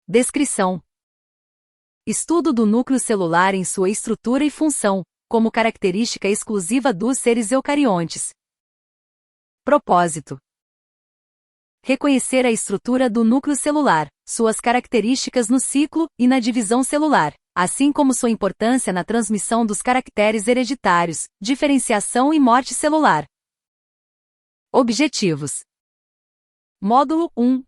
Descrição. Estudo do núcleo celular em sua estrutura e função, como característica exclusiva dos seres eucariontes. Propósito. Reconhecer a estrutura do núcleo celular, suas características no ciclo e na divisão celular, assim como sua importância na transmissão dos caracteres hereditários, diferenciação e morte celular. Objetivos. Módulo 1.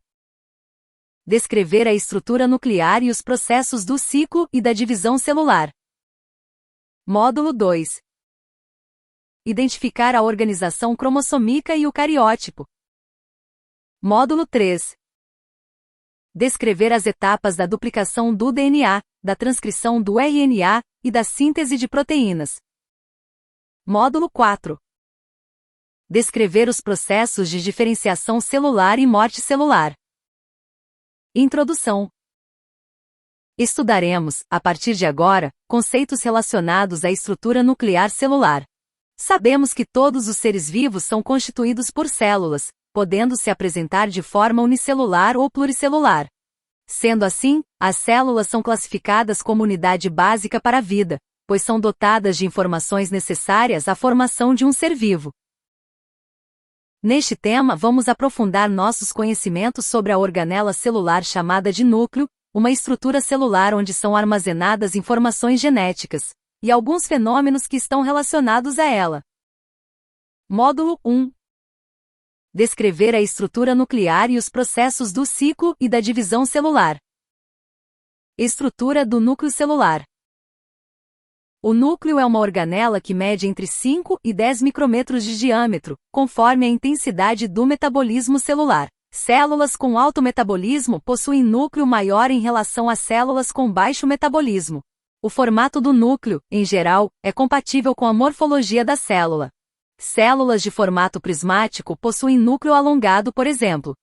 Descrever a estrutura nuclear e os processos do ciclo e da divisão celular. Módulo 2. Identificar a organização cromossômica e o cariótipo. Módulo 3. Descrever as etapas da duplicação do DNA, da transcrição do RNA e da síntese de proteínas. Módulo 4. Descrever os processos de diferenciação celular e morte celular. Introdução. Estudaremos, a partir de agora, conceitos relacionados à estrutura nuclear celular. Sabemos que todos os seres vivos são constituídos por células, podendo se apresentar de forma unicelular ou pluricelular. Sendo assim, as células são classificadas como unidade básica para a vida, pois são dotadas de informações necessárias à formação de um ser vivo. Neste tema vamos aprofundar nossos conhecimentos sobre a organela celular chamada de núcleo, uma estrutura celular onde são armazenadas informações genéticas, e alguns fenômenos que estão relacionados a ela. Módulo 1. Descrever a estrutura nuclear e os processos do ciclo e da divisão celular. Estrutura do núcleo celular. O núcleo é uma organela que mede entre 5 e 10 micrômetros de diâmetro, conforme a intensidade do metabolismo celular. Células com alto metabolismo possuem núcleo maior em relação a células com baixo metabolismo. O formato do núcleo, em geral, é compatível com a morfologia da célula. Células de formato prismático possuem núcleo alongado, por exemplo.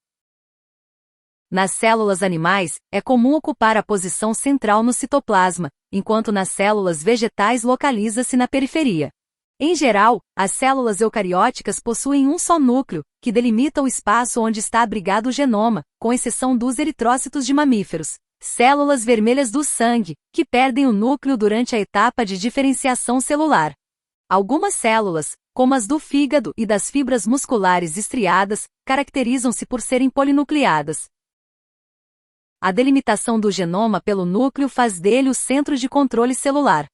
Nas células animais, é comum ocupar a posição central no citoplasma, enquanto nas células vegetais localiza-se na periferia. Em geral, as células eucarióticas possuem um só núcleo, que delimita o espaço onde está abrigado o genoma, com exceção dos eritrócitos de mamíferos. Células vermelhas do sangue, que perdem o núcleo durante a etapa de diferenciação celular. Algumas células, como as do fígado e das fibras musculares estriadas, caracterizam-se por serem polinucleadas. A delimitação do genoma pelo núcleo faz dele o centro de controle celular.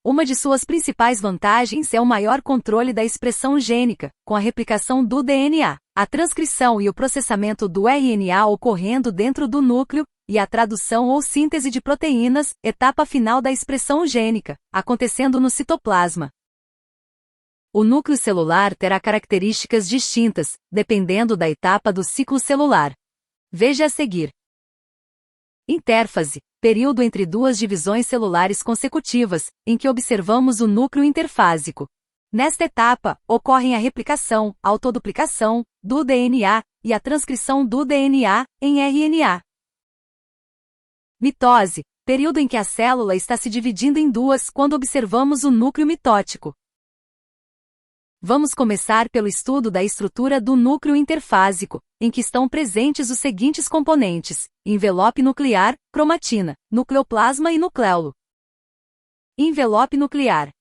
Uma de suas principais vantagens é o maior controle da expressão gênica, com a replicação do DNA, a transcrição e o processamento do RNA ocorrendo dentro do núcleo, e a tradução ou síntese de proteínas, etapa final da expressão gênica, acontecendo no citoplasma. O núcleo celular terá características distintas, dependendo da etapa do ciclo celular. Veja a seguir. Interfase, período entre duas divisões celulares consecutivas, em que observamos o núcleo interfásico. Nesta etapa, ocorrem a replicação, autoduplicação, do DNA, e a transcrição do DNA em RNA. Mitose, período em que a célula está se dividindo em duas quando observamos o núcleo mitótico. Vamos começar pelo estudo da estrutura do núcleo interfásico, em que estão presentes os seguintes componentes: envelope nuclear, cromatina, nucleoplasma e nucleolo. Envelope nuclear,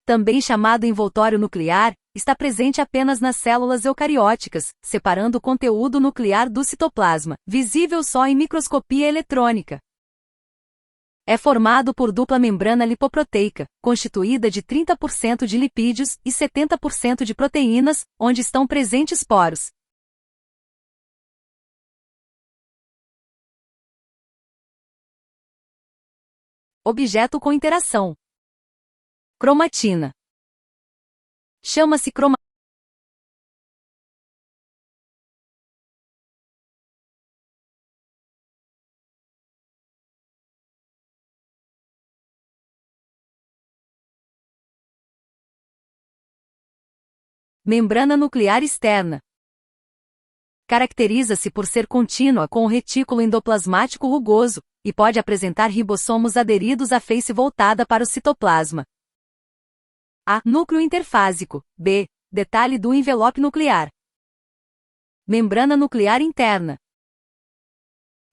também chamado envoltório nuclear, está presente apenas nas células eucarióticas, separando o conteúdo nuclear do citoplasma, visível só em microscopia eletrônica. É formado por dupla membrana lipoproteica, constituída de 30% de lipídios e 70% de proteínas, onde estão presentes poros. Objeto com interação. Cromatina. Chama-se membrana nuclear externa. Caracteriza-se por ser contínua com o retículo endoplasmático rugoso, e pode apresentar ribossomos aderidos à face voltada para o citoplasma. A. Núcleo interfásico. B. Detalhe do envelope nuclear. Membrana nuclear interna.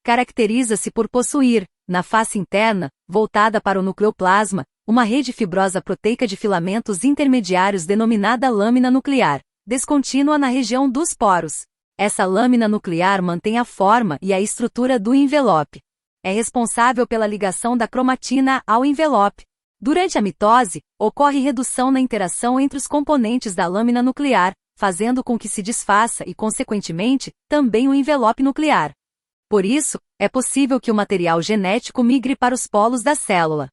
Caracteriza-se por possuir, na face interna, voltada para o nucleoplasma, uma rede fibrosa proteica de filamentos intermediários denominada lâmina nuclear, descontínua na região dos poros. Essa lâmina nuclear mantém a forma e a estrutura do envelope. É responsável pela ligação da cromatina ao envelope. Durante a mitose, ocorre redução na interação entre os componentes da lâmina nuclear, fazendo com que se desfaça e, consequentemente, também o envelope nuclear. Por isso, é possível que o material genético migre para os polos da célula.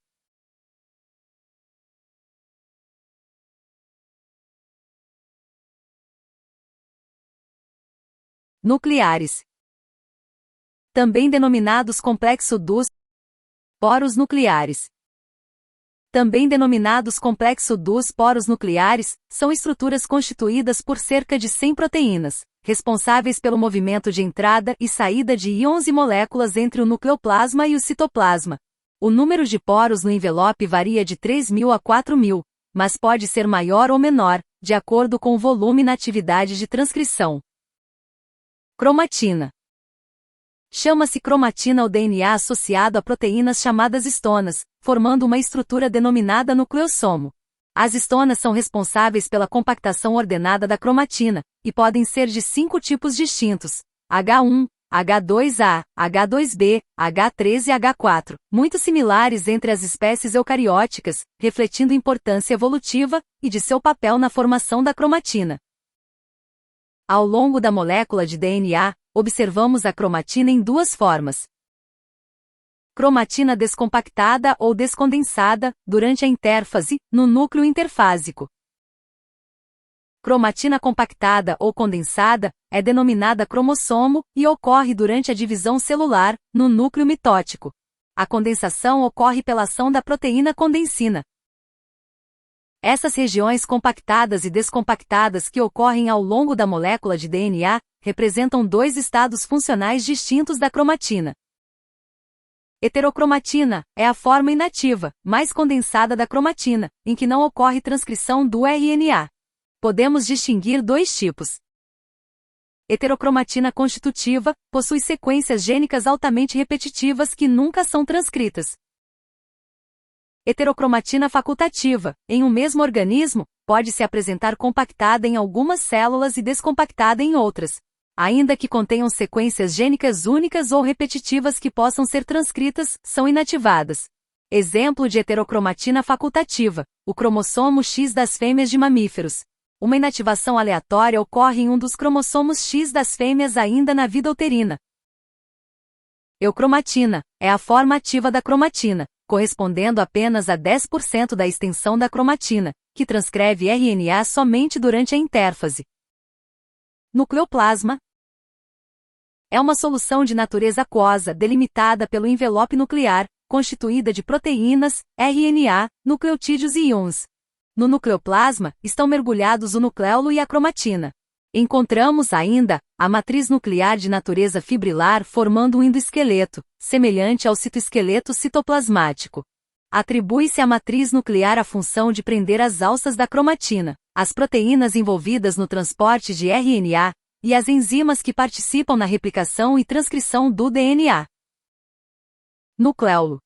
Nucleares. Também denominados complexo dos poros nucleares. Também denominados complexo dos poros nucleares, são estruturas constituídas por cerca de 100 proteínas, responsáveis pelo movimento de entrada e saída de íons e moléculas entre o nucleoplasma e o citoplasma. O número de poros no envelope varia de 3.000 a 4.000, mas pode ser maior ou menor, de acordo com o volume na atividade de transcrição. Cromatina. Chama-se cromatina o DNA associado a proteínas chamadas histonas, formando uma estrutura denominada nucleossomo. As histonas são responsáveis pela compactação ordenada da cromatina, e podem ser de 5 tipos distintos: H1, H2A, H2B, H3 e H4, muito similares entre as espécies eucarióticas, refletindo importância evolutiva e de seu papel na formação da cromatina. Ao longo da molécula de DNA, observamos a cromatina em duas formas. Cromatina descompactada ou descondensada, durante a intérfase, no núcleo interfásico. Cromatina compactada ou condensada, é denominada cromossomo, e ocorre durante a divisão celular, no núcleo mitótico. A condensação ocorre pela ação da proteína condensina. Essas regiões compactadas e descompactadas que ocorrem ao longo da molécula de DNA, representam dois estados funcionais distintos da cromatina. Heterocromatina é a forma inativa, mais condensada da cromatina, em que não ocorre transcrição do RNA. Podemos distinguir dois tipos. Heterocromatina constitutiva possui sequências gênicas altamente repetitivas que nunca são transcritas. Heterocromatina facultativa, em um mesmo organismo, pode se apresentar compactada em algumas células e descompactada em outras, ainda que contenham sequências gênicas únicas ou repetitivas que possam ser transcritas, são inativadas. Exemplo de heterocromatina facultativa: o cromossomo X das fêmeas de mamíferos. Uma inativação aleatória ocorre em um dos cromossomos X das fêmeas ainda na vida uterina. Eucromatina é a forma ativa da cromatina, correspondendo apenas a 10% da extensão da cromatina, que transcreve RNA somente durante a intérfase. Nucleoplasma é uma solução de natureza aquosa delimitada pelo envelope nuclear, constituída de proteínas, RNA, nucleotídeos e íons. No nucleoplasma, estão mergulhados o nucleolo e a cromatina. Encontramos ainda a matriz nuclear de natureza fibrilar formando um endoesqueleto, semelhante ao citoesqueleto citoplasmático. Atribui-se à matriz nuclear a função de prender as alças da cromatina, as proteínas envolvidas no transporte de RNA, e as enzimas que participam na replicação e transcrição do DNA. Nucleolo.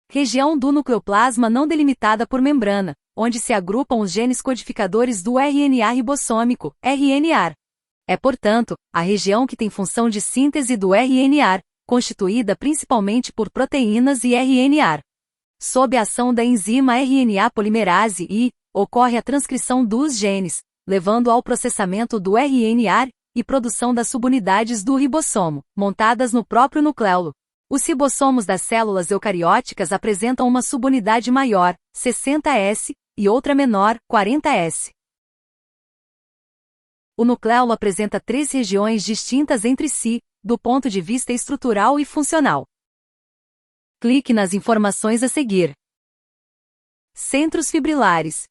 Região do nucleoplasma não delimitada por membrana, onde se agrupam os genes codificadores do RNA ribossômico, RNA. É, portanto, a região que tem função de síntese do RNA, constituída principalmente por proteínas e RNA. Sob a ação da enzima RNA polimerase ocorre a transcrição dos genes, levando ao processamento do RNA e produção das subunidades do ribossomo, montadas no próprio nucleolo. Os ribossomos das células eucarióticas apresentam uma subunidade maior, 60S, e outra menor, 40S. O nucleolo apresenta 3 regiões distintas entre si, do ponto de vista estrutural e funcional. Clique nas informações a seguir. Centros fibrilares.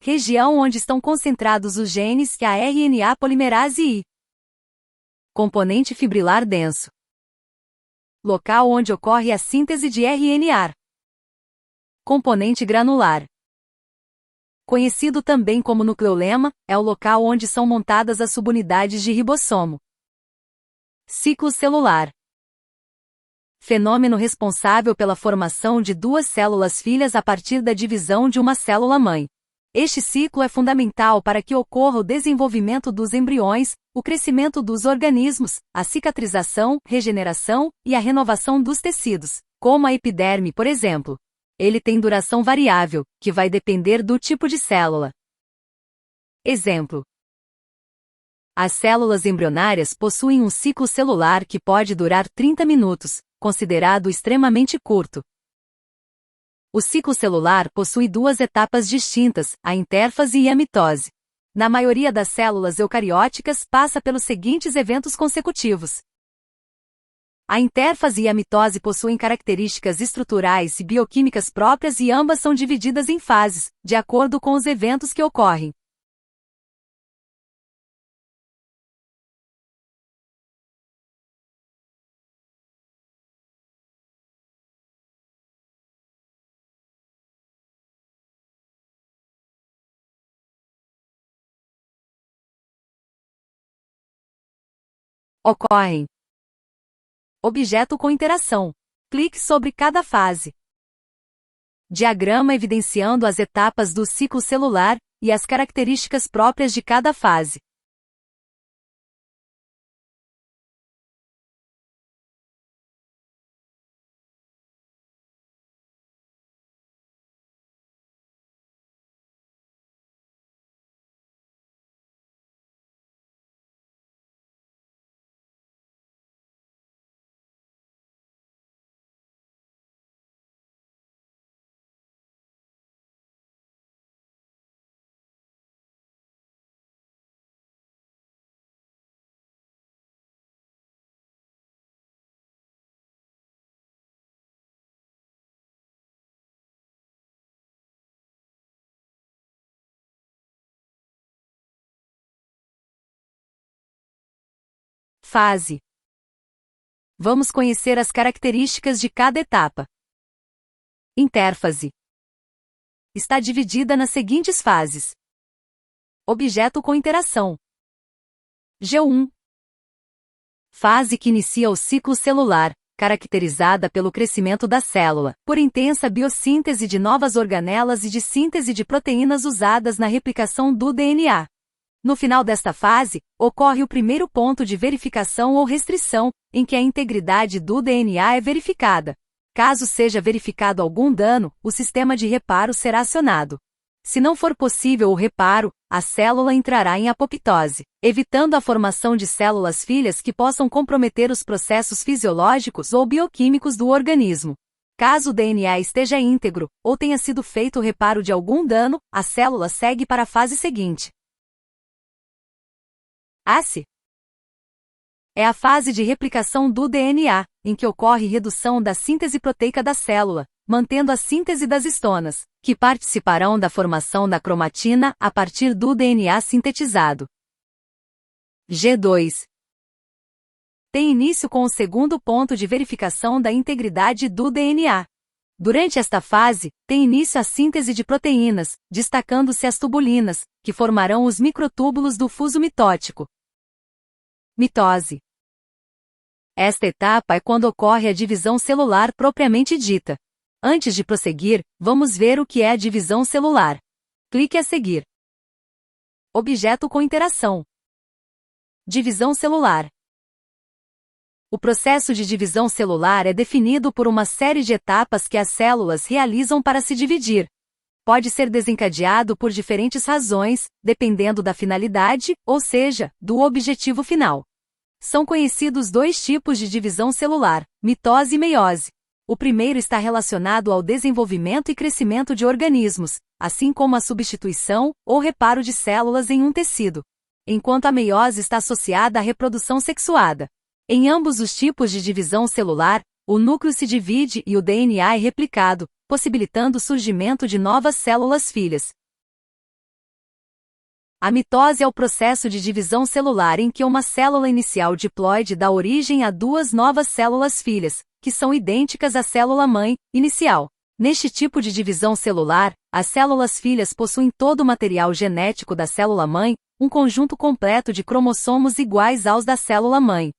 Região onde estão concentrados os genes e a RNA polimerase I. Componente fibrilar denso. Local onde ocorre a síntese de RNA. Componente granular. Conhecido também como nucleolema, é o local onde são montadas as subunidades de ribossomo. Ciclo celular. Fenômeno responsável pela formação de duas células filhas a partir da divisão de uma célula-mãe. Este ciclo é fundamental para que ocorra o desenvolvimento dos embriões, o crescimento dos organismos, a cicatrização, regeneração e a renovação dos tecidos, como a epiderme, por exemplo. Ele tem duração variável, que vai depender do tipo de célula. Exemplo: as células embrionárias possuem um ciclo celular que pode durar 30 minutos, considerado extremamente curto. O ciclo celular possui duas etapas distintas, a intérfase e a mitose. Na maioria das células eucarióticas, passa pelos seguintes eventos consecutivos. A intérfase e a mitose possuem características estruturais e bioquímicas próprias e ambas são divididas em fases, de acordo com os eventos que ocorrem. Ocorrem. Objeto com interação. Clique sobre cada fase. Diagrama evidenciando as etapas do ciclo celular e as características próprias de cada fase. Fase. Vamos conhecer as características de cada etapa. Intérfase. Está dividida nas seguintes fases. Objeto com interação. G1. Fase que inicia o ciclo celular, caracterizada pelo crescimento da célula, por intensa biossíntese de novas organelas e de síntese de proteínas usadas na replicação do DNA. No final desta fase, ocorre o primeiro ponto de verificação ou restrição, em que a integridade do DNA é verificada. Caso seja verificado algum dano, o sistema de reparo será acionado. Se não for possível o reparo, a célula entrará em apoptose, evitando a formação de células filhas que possam comprometer os processos fisiológicos ou bioquímicos do organismo. Caso o DNA esteja íntegro, ou tenha sido feito o reparo de algum dano, a célula segue para a fase seguinte. ACE é a fase de replicação do DNA, em que ocorre redução da síntese proteica da célula, mantendo a síntese das histonas, que participarão da formação da cromatina a partir do DNA sintetizado. G2 tem início com o segundo ponto de verificação da integridade do DNA. Durante esta fase, tem início a síntese de proteínas, destacando-se as tubulinas, que formarão os microtúbulos do fuso mitótico. Mitose. Esta etapa é quando ocorre a divisão celular propriamente dita. Antes de prosseguir, vamos ver o que é a divisão celular. Clique a seguir. Objeto com interação. Divisão celular. O processo de divisão celular é definido por uma série de etapas que as células realizam para se dividir. Pode ser desencadeado por diferentes razões, dependendo da finalidade, ou seja, do objetivo final. São conhecidos dois tipos de divisão celular, mitose e meiose. O primeiro está relacionado ao desenvolvimento e crescimento de organismos, assim como a substituição ou reparo de células em um tecido, enquanto a meiose está associada à reprodução sexuada. Em ambos os tipos de divisão celular, o núcleo se divide e o DNA é replicado, possibilitando o surgimento de novas células filhas. A mitose é o processo de divisão celular em que uma célula inicial diploide dá origem a duas novas células filhas, que são idênticas à célula-mãe inicial. Neste tipo de divisão celular, as células filhas possuem todo o material genético da célula-mãe, um conjunto completo de cromossomos iguais aos da célula-mãe.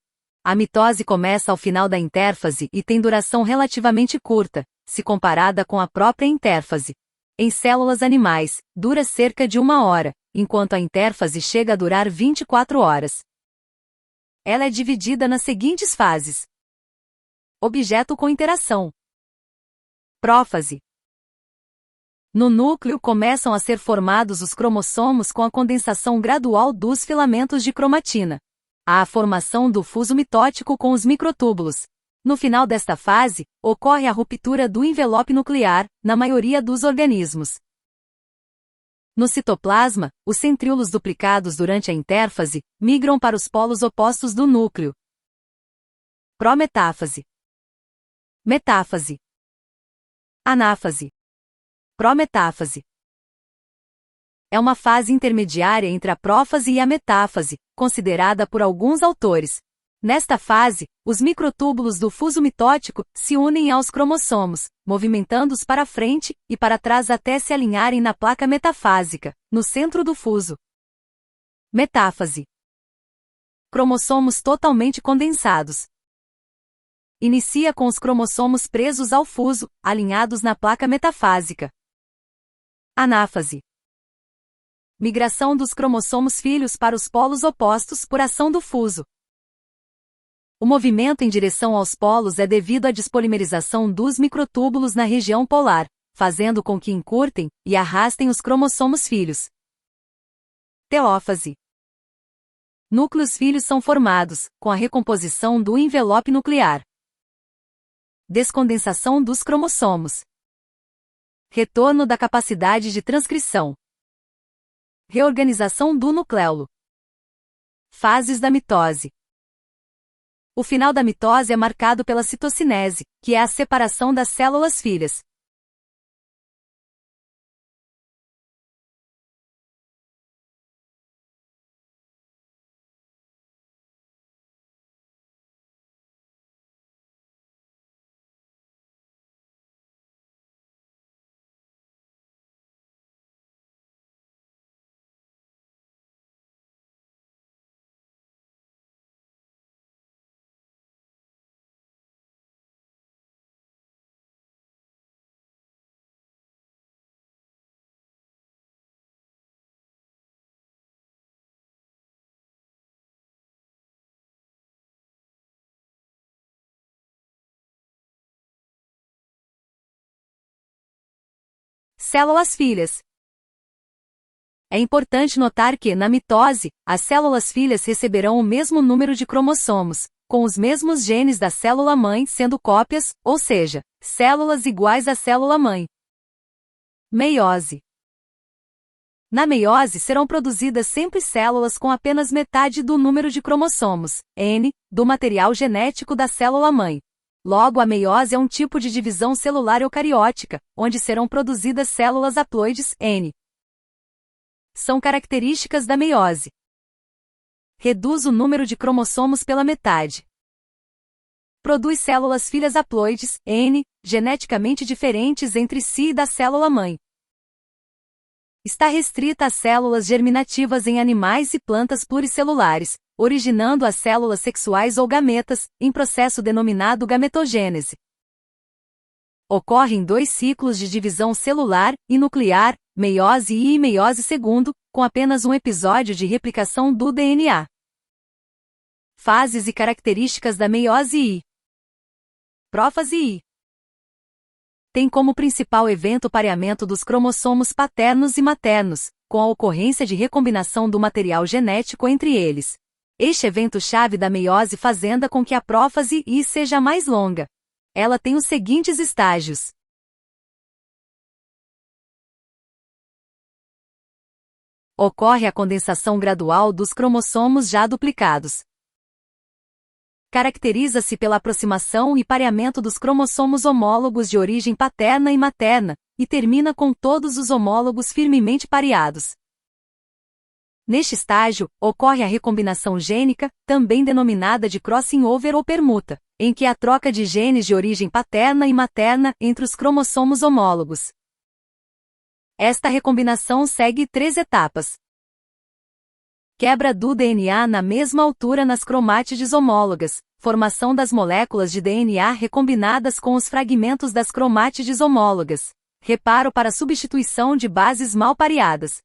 A mitose começa ao final da intérfase e tem duração relativamente curta, se comparada com a própria intérfase. Em células animais, dura cerca de 1 hora, enquanto a intérfase chega a durar 24 horas. Ela é dividida nas seguintes fases: objeto com interação. Prófase. No núcleo começam a ser formados os cromossomos com a condensação gradual dos filamentos de cromatina. Há a formação do fuso mitótico com os microtúbulos. No final desta fase, ocorre a ruptura do envelope nuclear, na maioria dos organismos. No citoplasma, os centríolos duplicados durante a intérfase migram para os polos opostos do núcleo. Prometáfase. Metáfase. Anáfase. Prometáfase. É uma fase intermediária entre a prófase e a metáfase, considerada por alguns autores. Nesta fase, os microtúbulos do fuso mitótico se unem aos cromossomos, movimentando-os para frente e para trás até se alinharem na placa metafásica, no centro do fuso. Metáfase. Cromossomos totalmente condensados. Inicia com os cromossomos presos ao fuso, alinhados na placa metafásica. Anáfase. Migração dos cromossomos filhos para os polos opostos por ação do fuso. O movimento em direção aos polos é devido à despolimerização dos microtúbulos na região polar, fazendo com que encurtem e arrastem os cromossomos filhos. Teófase. Núcleos filhos são formados, com a recomposição do envelope nuclear. Descondensação dos cromossomos. Retorno da capacidade de transcrição. Reorganização do nucleolo. Fases da mitose. O final da mitose é marcado pela citocinese, que é a separação das células filhas. Células filhas. É importante notar que, na mitose, as células filhas receberão o mesmo número de cromossomos, com os mesmos genes da célula-mãe sendo cópias, ou seja, células iguais à célula-mãe. Meiose. Na meiose serão produzidas sempre células com apenas metade do número de cromossomos, N, do material genético da célula-mãe. Logo, a meiose é um tipo de divisão celular eucariótica, onde serão produzidas células haploides, N. São características da meiose. Reduz o número de cromossomos pela metade. Produz células filhas haploides, N, geneticamente diferentes entre si e da célula-mãe. Está restrita às células germinativas em animais e plantas pluricelulares, originando as células sexuais ou gametas, em processo denominado gametogênese. Ocorrem 2 ciclos de divisão celular e nuclear, meiose I e meiose II, com apenas um episódio de replicação do DNA. Fases e características da meiose I. Prófase I. Tem como principal evento o pareamento dos cromossomos paternos e maternos, com a ocorrência de recombinação do material genético entre eles. Este evento-chave da meiose fazenda com que a prófase I seja mais longa. Ela tem os seguintes estágios. Ocorre a condensação gradual dos cromossomos já duplicados. Caracteriza-se pela aproximação e pareamento dos cromossomos homólogos de origem paterna e materna, e termina com todos os homólogos firmemente pareados. Neste estágio, ocorre a recombinação gênica, também denominada de crossing over ou permuta, em que há troca de genes de origem paterna e materna entre os cromossomos homólogos. Esta recombinação segue 3 etapas. Quebra do DNA na mesma altura nas cromátides homólogas, formação das moléculas de DNA recombinadas com os fragmentos das cromátides homólogas. Reparo para substituição de bases mal pareadas.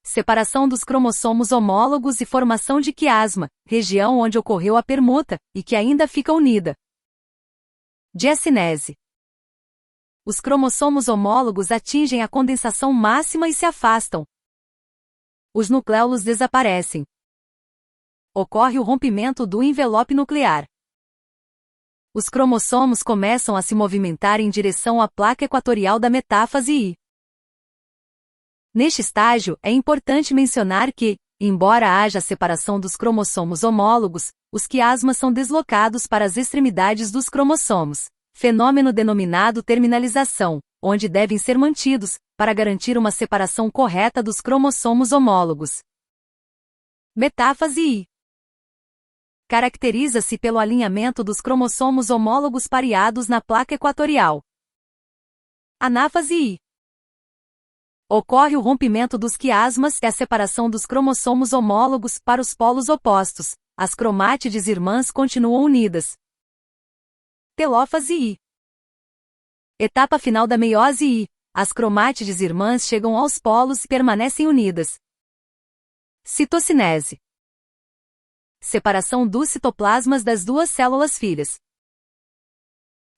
Separação dos cromossomos homólogos e formação de quiasma, região onde ocorreu a permuta, e que ainda fica unida. Diacinese. Os cromossomos homólogos atingem a condensação máxima e se afastam. Os nucleolos desaparecem. Ocorre o rompimento do envelope nuclear. Os cromossomos começam a se movimentar em direção à placa equatorial da metáfase I. Neste estágio, é importante mencionar que, embora haja a separação dos cromossomos homólogos, os quiasmas são deslocados para as extremidades dos cromossomos, fenômeno denominado terminalização, onde devem ser mantidos, para garantir uma separação correta dos cromossomos homólogos. Metáfase I. Caracteriza-se pelo alinhamento dos cromossomos homólogos pareados na placa equatorial. Anáfase I. Ocorre o rompimento dos quiasmas e a separação dos cromossomos homólogos para os polos opostos. As cromátides irmãs continuam unidas. Telófase I. Etapa final da meiose I. As cromátides irmãs chegam aos polos e permanecem unidas. Citocinese. Separação dos citoplasmas das duas células filhas.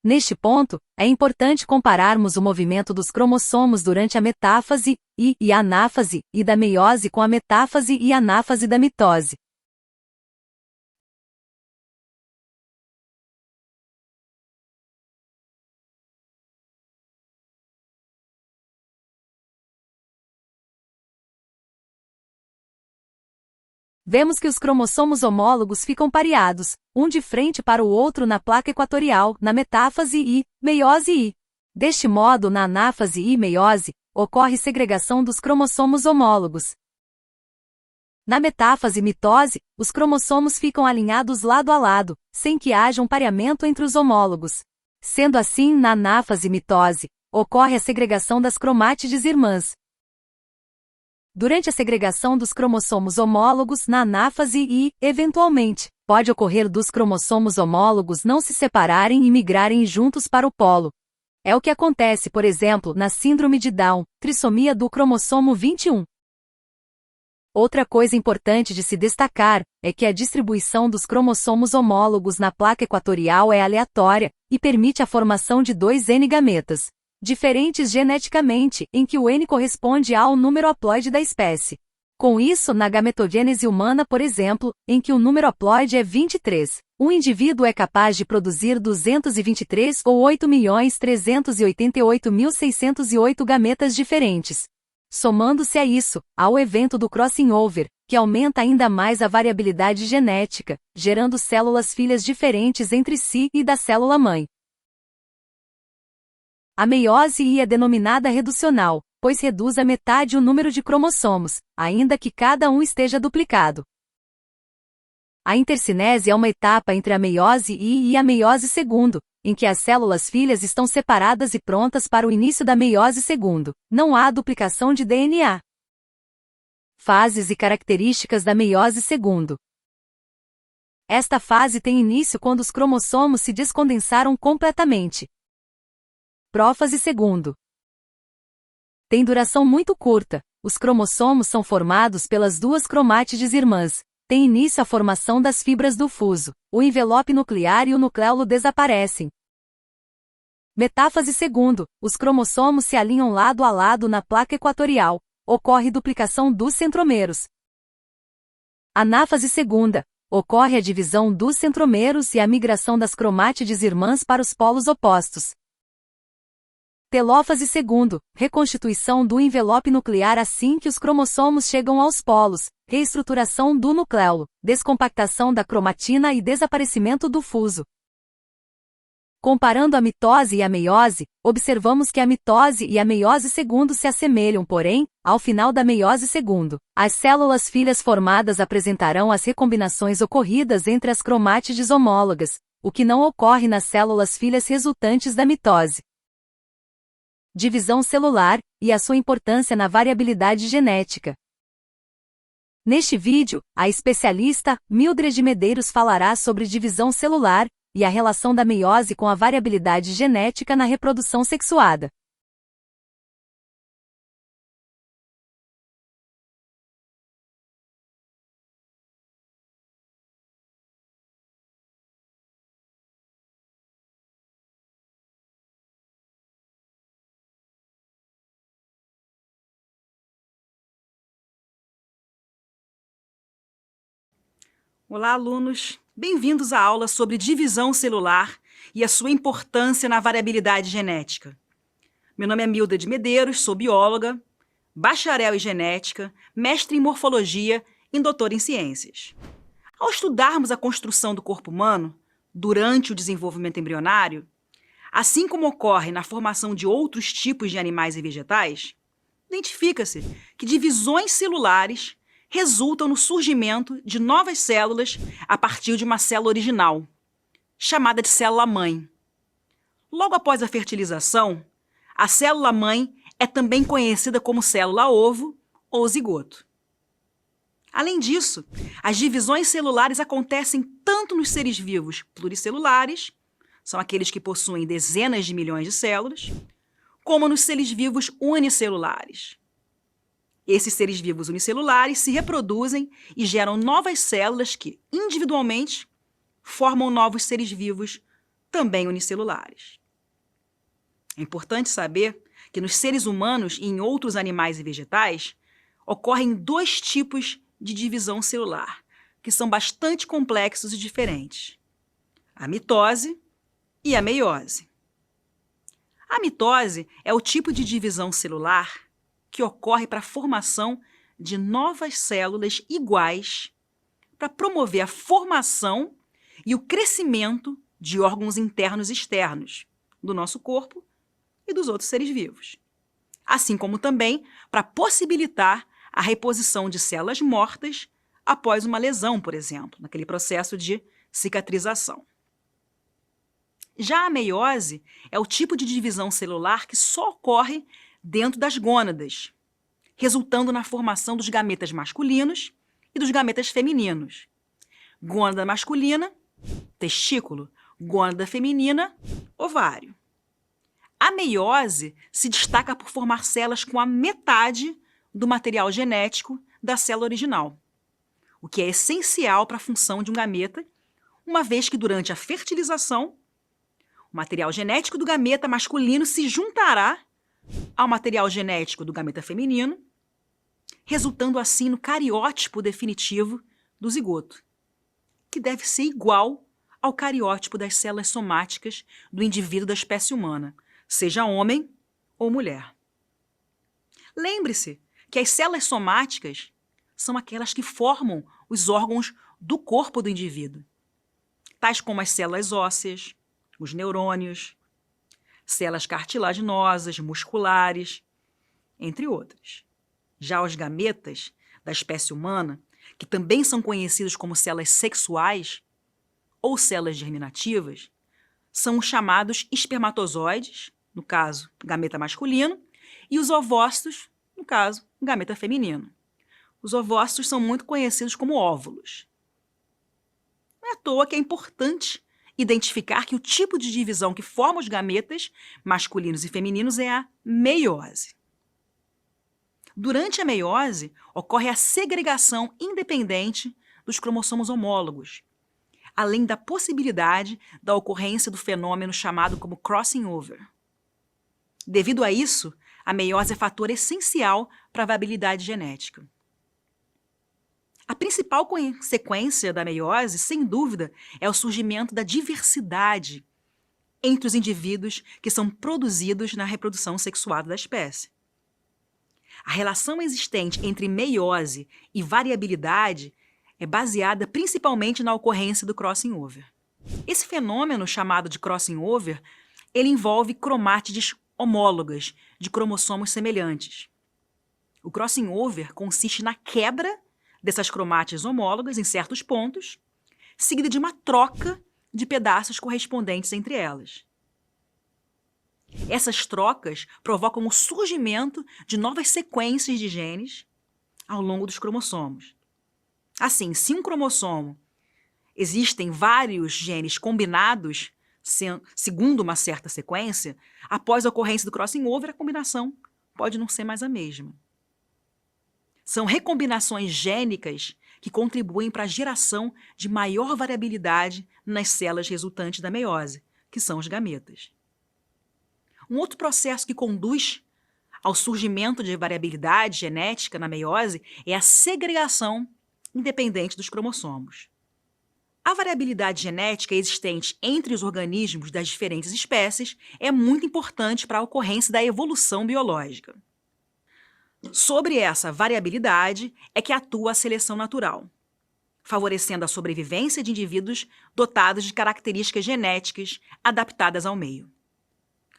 Neste ponto, é importante compararmos o movimento dos cromossomos durante a metáfase I e anáfase I da meiose com a metáfase e anáfase da mitose. Vemos que os cromossomos homólogos ficam pareados, um de frente para o outro na placa equatorial, na metáfase I, meiose I. Deste modo, na anáfase I meiose, ocorre segregação dos cromossomos homólogos. Na metáfase mitose, os cromossomos ficam alinhados lado a lado, sem que haja um pareamento entre os homólogos. Sendo assim, na anáfase mitose, ocorre a segregação das cromátides irmãs. Durante a segregação dos cromossomos homólogos na anáfase I, eventualmente, pode ocorrer dos cromossomos homólogos não se separarem e migrarem juntos para o polo. É o que acontece, por exemplo, na síndrome de Down, trissomia do cromossomo 21. Outra coisa importante de se destacar é que a distribuição dos cromossomos homólogos na placa equatorial é aleatória e permite a formação de dois N-gametas diferentes geneticamente, em que o N corresponde ao número haploide da espécie. Com isso, na gametogênese humana, por exemplo, em que o número haploide é 23, um indivíduo é capaz de produzir 223 ou 8.388.608 gametas diferentes. Somando-se a isso, há o evento do crossing over, que aumenta ainda mais a variabilidade genética, gerando células filhas diferentes entre si e da célula-mãe. A meiose I é denominada reducional, pois reduz a metade o número de cromossomos, ainda que cada um esteja duplicado. A intercinese é uma etapa entre a meiose I e a meiose segundo, em que as células filhas estão separadas e prontas para o início da meiose segundo. Não há duplicação de DNA. Fases e características da meiose segundo. Esta fase tem início quando os cromossomos se descondensaram completamente. Prófase segundo. Tem duração muito curta. Os cromossomos são formados pelas duas cromátides irmãs. Tem início a formação das fibras do fuso. O envelope nuclear e o nucleolo desaparecem. Metáfase segundo. Os cromossomos se alinham lado a lado na placa equatorial. Ocorre duplicação dos centrômeros. Anáfase segunda. Ocorre a divisão dos centrômeros e a migração das cromátides irmãs para os polos opostos. Telófase segundo, reconstituição do envelope nuclear assim que os cromossomos chegam aos polos, reestruturação do nucleolo, descompactação da cromatina e desaparecimento do fuso. Comparando a mitose e a meiose, observamos que a mitose e a meiose segundo se assemelham, porém, ao final da meiose segundo, as células filhas formadas apresentarão as recombinações ocorridas entre as cromátides homólogas, o que não ocorre nas células filhas resultantes da mitose. Divisão celular, e a sua importância na variabilidade genética. Neste vídeo, a especialista Mildred Medeiros falará sobre divisão celular e a relação da meiose com a variabilidade genética na reprodução sexuada. Olá, alunos! Bem-vindos à aula sobre divisão celular e a sua importância na variabilidade genética. Meu nome é Mildred Medeiros, sou bióloga, bacharel em genética, mestre em morfologia e doutora em ciências. Ao estudarmos a construção do corpo humano durante o desenvolvimento embrionário, assim como ocorre na formação de outros tipos de animais e vegetais, identifica-se que divisões celulares resultam no surgimento de novas células a partir de uma célula original, chamada de célula-mãe. Logo após a fertilização, a célula-mãe é também conhecida como célula-ovo ou zigoto. Além disso, as divisões celulares acontecem tanto nos seres vivos pluricelulares, são aqueles que possuem dezenas de milhões de células, como nos seres vivos unicelulares. Esses seres vivos unicelulares se reproduzem e geram novas células que, individualmente, formam novos seres vivos também unicelulares. É importante saber que nos seres humanos e em outros animais e vegetais ocorrem dois tipos de divisão celular, que são bastante complexos e diferentes: a mitose e a meiose. A mitose é o tipo de divisão celular que ocorre para a formação de novas células iguais para promover a formação e o crescimento de órgãos internos e externos do nosso corpo e dos outros seres vivos, assim como também para possibilitar a reposição de células mortas após uma lesão, por exemplo, naquele processo de cicatrização. Já a meiose é o tipo de divisão celular que só ocorre dentro das gônadas, resultando na formação dos gametas masculinos e dos gametas femininos. Gônada masculina, testículo; gônada feminina, ovário. A meiose se destaca por formar células com a metade do material genético da célula original, o que é essencial para a função de um gameta, uma vez que durante a fertilização, o material genético do gameta masculino se juntará ao material genético do gameta feminino, resultando assim no cariótipo definitivo do zigoto, que deve ser igual ao cariótipo das células somáticas do indivíduo da espécie humana, seja homem ou mulher. Lembre-se que as células somáticas são aquelas que formam os órgãos do corpo do indivíduo, tais como as células ósseas, os neurônios, células cartilaginosas, musculares, entre outras. Já os gametas da espécie humana, que também são conhecidos como células sexuais ou células germinativas, são os chamados espermatozoides, no caso, gameta masculino, e os ovócitos, no caso, gameta feminino. Os ovócitos são muito conhecidos como óvulos. Não é à toa que é importante identificar que o tipo de divisão que forma os gametas masculinos e femininos é a meiose. Durante a meiose, ocorre a segregação independente dos cromossomos homólogos, além da possibilidade da ocorrência do fenômeno chamado como crossing over. Devido a isso, a meiose é fator essencial para a variabilidade genética. A principal consequência da meiose, sem dúvida, é o surgimento da diversidade entre os indivíduos que são produzidos na reprodução sexuada da espécie. A relação existente entre meiose e variabilidade é baseada principalmente na ocorrência do crossing over. Esse fenômeno, chamado de crossing over, ele envolve cromátides homólogas de cromossomos semelhantes. O crossing over consiste na quebra dessas cromátides homólogas em certos pontos, seguida de uma troca de pedaços correspondentes entre elas. Essas trocas provocam o surgimento de novas sequências de genes ao longo dos cromossomos, Assim, se um cromossomo existem vários genes combinados, segundo uma certa sequência, após a ocorrência do crossing over, a combinação pode não ser mais a mesma. São recombinações gênicas que contribuem para a geração de maior variabilidade nas células resultantes da meiose, que são os gametas. Um outro processo que conduz ao surgimento de variabilidade genética na meiose é a segregação independente dos cromossomos. A variabilidade genética existente entre os organismos das diferentes espécies é muito importante para a ocorrência da evolução biológica. Sobre essa variabilidade é que atua a seleção natural, favorecendo a sobrevivência de indivíduos dotados de características genéticas adaptadas ao meio.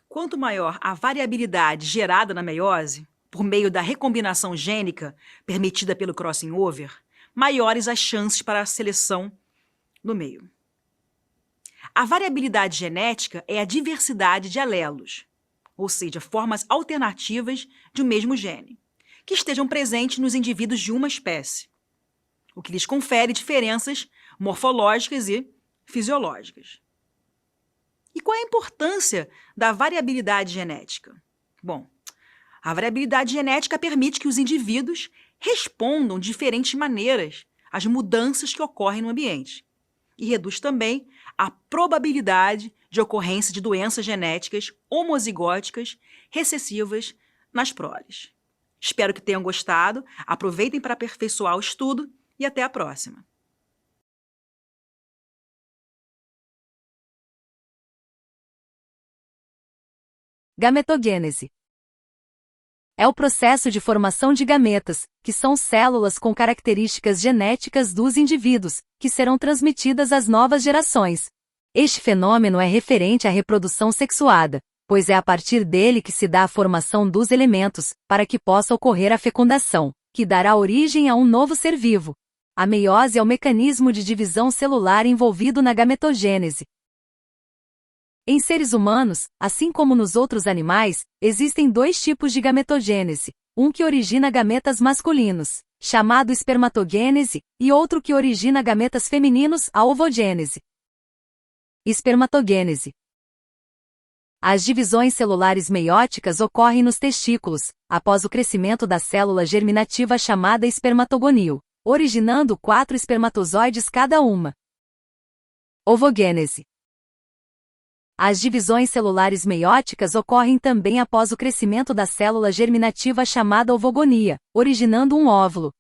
Quanto maior a variabilidade gerada na meiose, por meio da recombinação gênica permitida pelo crossing over, maiores as chances para a seleção no meio. A variabilidade genética é a diversidade de alelos, ou seja, formas alternativas de um mesmo gene, que estejam presentes nos indivíduos de uma espécie, o que lhes confere diferenças morfológicas e fisiológicas. E qual é a importância da variabilidade genética? Bom, a variabilidade genética permite que os indivíduos respondam de diferentes maneiras às mudanças que ocorrem no ambiente e reduz também a probabilidade de ocorrência de doenças genéticas homozigóticas recessivas nas proles. Espero que tenham gostado, aproveitem para aperfeiçoar o estudo e até a próxima. Gametogênese é o processo de formação de gametas, que são células com características genéticas dos indivíduos, que serão transmitidas às novas gerações. Este fenômeno é referente à reprodução sexuada, pois é a partir dele que se dá a formação dos elementos, para que possa ocorrer a fecundação, que dará origem a um novo ser vivo. A meiose é o mecanismo de divisão celular envolvido na gametogênese. Em seres humanos, assim como nos outros animais, existem dois tipos de gametogênese, um que origina gametas masculinos, chamado espermatogênese, e outro que origina gametas femininos, a ovogênese. Espermatogênese. As divisões celulares meióticas ocorrem nos testículos, após o crescimento da célula germinativa chamada espermatogonio, originando 4 espermatozoides cada uma. Ovogênese. As divisões celulares meióticas ocorrem também após o crescimento da célula germinativa chamada ovogonia, originando um óvulo.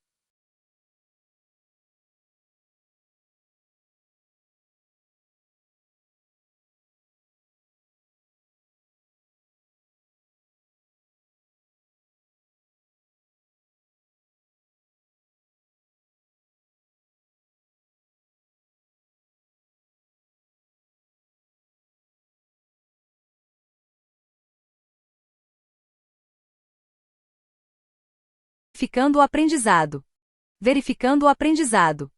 Verificando o aprendizado. Verificando o aprendizado.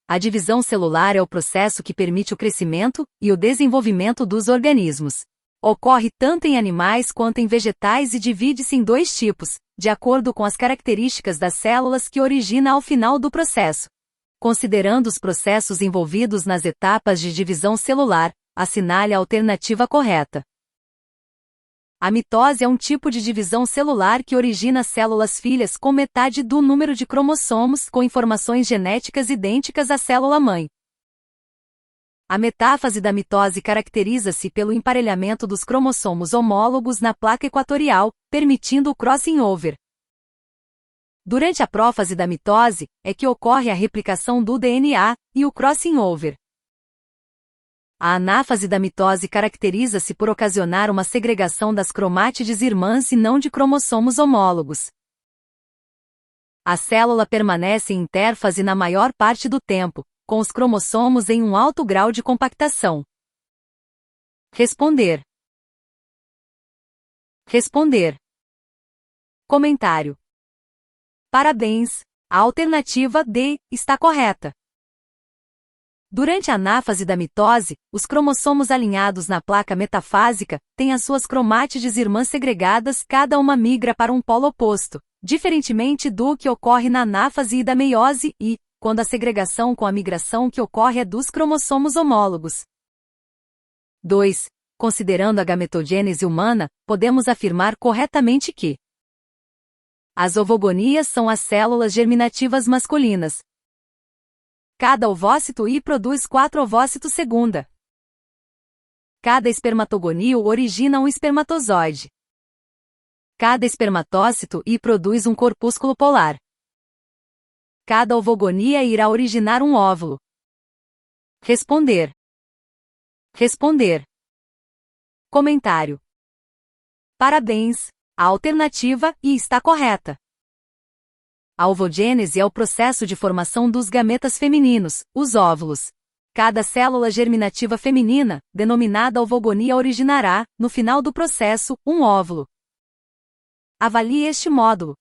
A divisão celular é o processo que permite o crescimento e o desenvolvimento dos organismos. Ocorre tanto em animais quanto em vegetais e divide-se em 2 tipos, de acordo com as características das células que origina ao final do processo. Considerando os processos envolvidos nas etapas de divisão celular, assinale a alternativa correta. A mitose é um tipo de divisão celular que origina células filhas com metade do número de cromossomos com informações genéticas idênticas à célula-mãe. A metáfase da mitose caracteriza-se pelo emparelhamento dos cromossomos homólogos na placa equatorial, permitindo o crossing over. Durante a prófase da mitose, é que ocorre a replicação do DNA e o crossing over. A anáfase da mitose caracteriza-se por ocasionar uma segregação das cromátides irmãs e não de cromossomos homólogos. A célula permanece em intérfase na maior parte do tempo, com os cromossomos em um alto grau de compactação. Responder. Responder. Comentário. Parabéns! A alternativa D está correta. Durante a anáfase da mitose, os cromossomos alinhados na placa metafásica têm as suas cromátides irmãs segregadas, cada uma migra para um polo oposto, diferentemente do que ocorre na anáfase e da meiose e, quando a segregação com a migração que ocorre é dos cromossomos homólogos. 2. Considerando a gametogênese humana, podemos afirmar corretamente que as ovogonias são as células germinativas masculinas. Cada ovócito I produz 4 ovócitos segunda. Cada espermatogonio origina um espermatozoide. Cada espermatócito I produz um corpúsculo polar. Cada ovogonia irá originar um óvulo. Responder. Responder. Comentário. Parabéns! A alternativa I está correta. A ovogênese é o processo de formação dos gametas femininos, os óvulos. Cada célula germinativa feminina, denominada ovogonia, originará, no final do processo, um óvulo. Avalie este módulo.